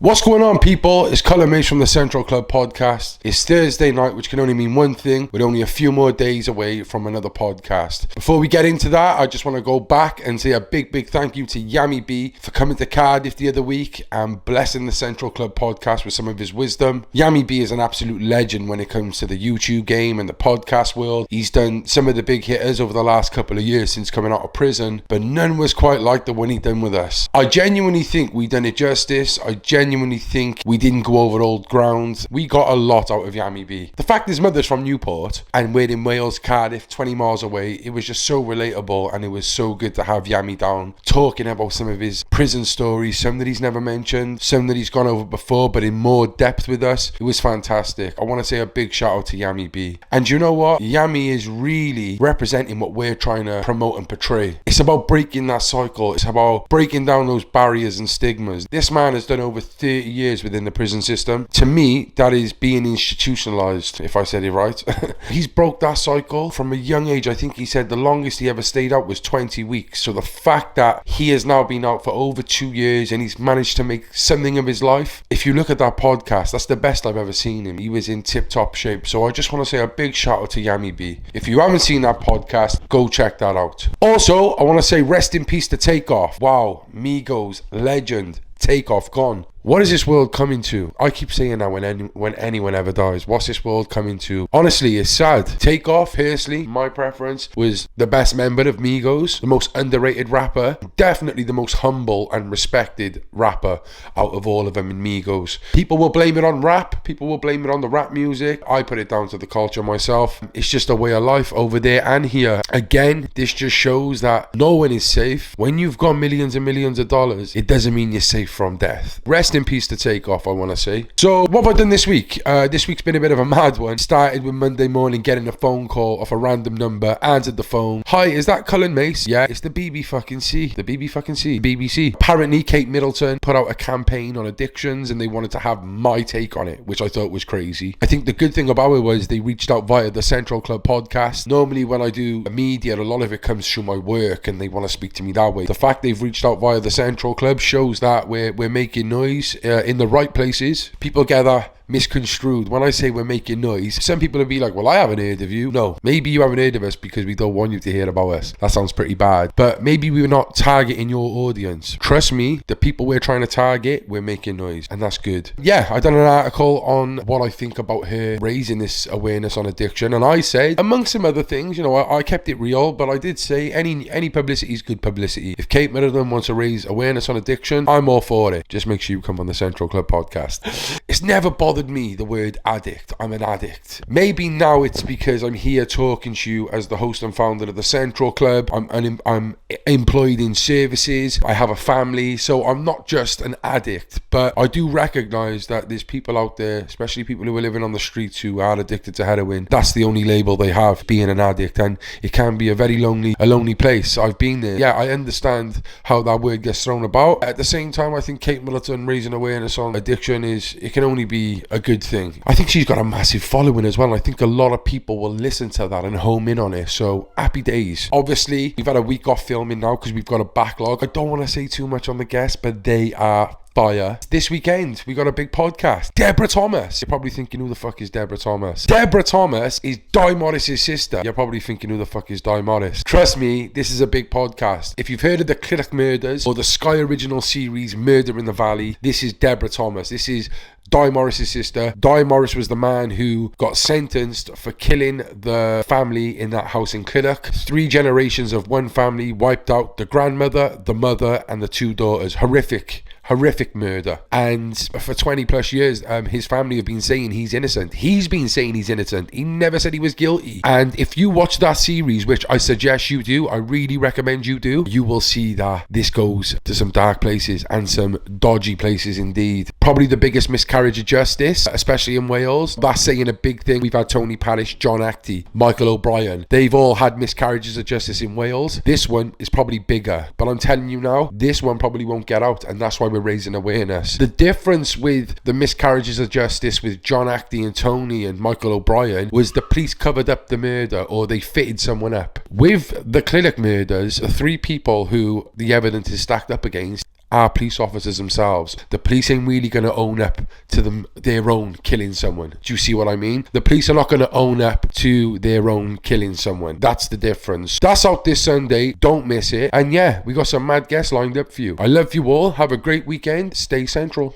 What's going on, people? It's Colin Mace from the Central Club podcast. It's Thursday night, which can only mean one thing, with only a few more days away from another podcast. Before we get into that, I just want to go back and say a big thank you to Yammy B for coming to Cardiff the other week and blessing the Central Club podcast with some of his wisdom. Yammy B is an absolute legend when it comes to the YouTube game and the podcast world. He's done some of the big hitters over the last couple of years since coming out of prison, but none was quite like the one he done with us. I genuinely think we done it justice. I genuinely think we didn't go over old ground. We got a lot out of Yammy B. The fact his mother's from Newport and we're in Wales, Cardiff, 20 miles away, it was just so relatable, and it was so good to have Yammy down talking about some of his prison stories, some that he's never mentioned, some that he's gone over before but in more depth with us. It was fantastic. I want to say a big shout out to Yammy B. And you know what? Yammy is really representing what we're trying to promote and portray. It's about breaking that cycle. It's about breaking down those barriers and stigmas. This man has done over 30 years within the prison system. To me, that is being institutionalized, if I said it right. He's broke that cycle from a young age. I think he said the longest he ever stayed out was 20 weeks. So the fact that he has now been out for over 2 years and he's managed to make something of his life, if you look at that podcast, that's the best I've ever seen him. He was in tip-top shape. So I just want to say a big shout out to Yammy B. If you haven't seen that podcast, go check that out. Also, I want to say rest in peace to TakeOff. Wow, Migos, legend. TakeOff gone. What is this world coming to? I keep saying that when anyone ever dies. What's this world coming to? Honestly, it's sad. TakeOff, personally, my preference, was the best member of Migos, the most underrated rapper, definitely the most humble and respected rapper out of all of them in Migos. People will blame it on rap. People will blame it on the rap music. I put it down to the culture myself. It's just a way of life over there and here. Again, this just shows that no one is safe. When you've got millions and millions of dollars, it doesn't mean you're safe from death. Rest in peace to TakeOff, I want to say. So what have I done this week? This week's been a bit of a mad one. Started with Monday morning getting a phone call off a random number. Answered the phone. Hi, is that Colin Mace? Yeah, it's the BBC. BBC. Apparently Kate Middleton put out a campaign on addictions and they wanted to have my take on it, which I thought was crazy. I think the good thing about it was they reached out via the Central Club podcast. Normally when I do media, a lot of it comes through my work and they want to speak to me that way. The fact they've reached out via the Central Club shows that we're making noise in the right places. People gather misconstrued. When I say we're making noise, some people will be like, well, I haven't heard of you. No, maybe you haven't heard of us because we don't want you to hear about us. That sounds pretty bad. But maybe we're not targeting your audience. Trust me, the people we're trying to target, we're making noise, and that's good. Yeah, I done an article on what I think about her raising this awareness on addiction, and I said, amongst some other things, you know, I kept it real, but I did say any publicity is good publicity. If Kate Middleton wants to raise awareness on addiction, I'm all for it. Just make sure you come on the Central Club podcast. It's never bothered me, the word addict. I'm an addict. Maybe now it's because I'm here talking to you as the host and founder of the Central Club. I'm employed in services. I have a family, so I'm not just an addict. But I do recognize that there's people out there, especially people who are living on the streets, who are addicted to heroin. That's the only label they have, being an addict, and it can be a very lonely place. I've been there. Yeah, I understand how that word gets thrown about. At the same time, I think Kate Middleton raising awareness on addiction it can only be a good thing. I think she's got a massive following as well. I think a lot of people will listen to that and home in on it. So happy days. Obviously, we've had a week off filming now because we've got a backlog. I don't want to say too much on the guests, but they are fire. This weekend, we got a big podcast. Deborah Thomas. You're probably thinking, who the fuck is Deborah Thomas? Deborah Thomas is Di Morris's sister. You're probably thinking, who the fuck is Di Morris? Trust me, this is a big podcast. If you've heard of the Clinic Murders or the Sky original series Murder in the Valley, this is Deborah Thomas. This is Di Morris's sister. Di Morris was the man who got sentenced for killing the family in that house in Clinic. 3 generations of one family wiped out: the grandmother, the mother, and the 2 daughters. Horrific murder. And for 20 plus years, his family have been saying he's innocent. He's been saying he's innocent. He never said he was guilty. And if you watch that series, which I suggest you do, I really recommend you do, you will see that this goes to some dark places and some dodgy places indeed. Probably the biggest miscarriage of justice, especially in Wales. That's saying a big thing. We've had Tony Parrish, John Actie, Michael O'Brien. They've all had miscarriages of justice in Wales. This one is probably bigger. But I'm telling you now, this one probably won't get out. And that's why we're raising awareness. The difference with the miscarriages of justice with John Actie and Tony and Michael O'Brien was the police covered up the murder, or they fitted someone up. With the Clinic Murders, 3 people who the evidence is stacked up against are police officers themselves. The police ain't really going to own up to their own killing someone. Do you see what I mean? The police are not going to own up to their own killing someone. That's the difference. That's out this Sunday. Don't miss it. And yeah, we got some mad guests lined up for you. I love you all. Have a great weekend. Stay central.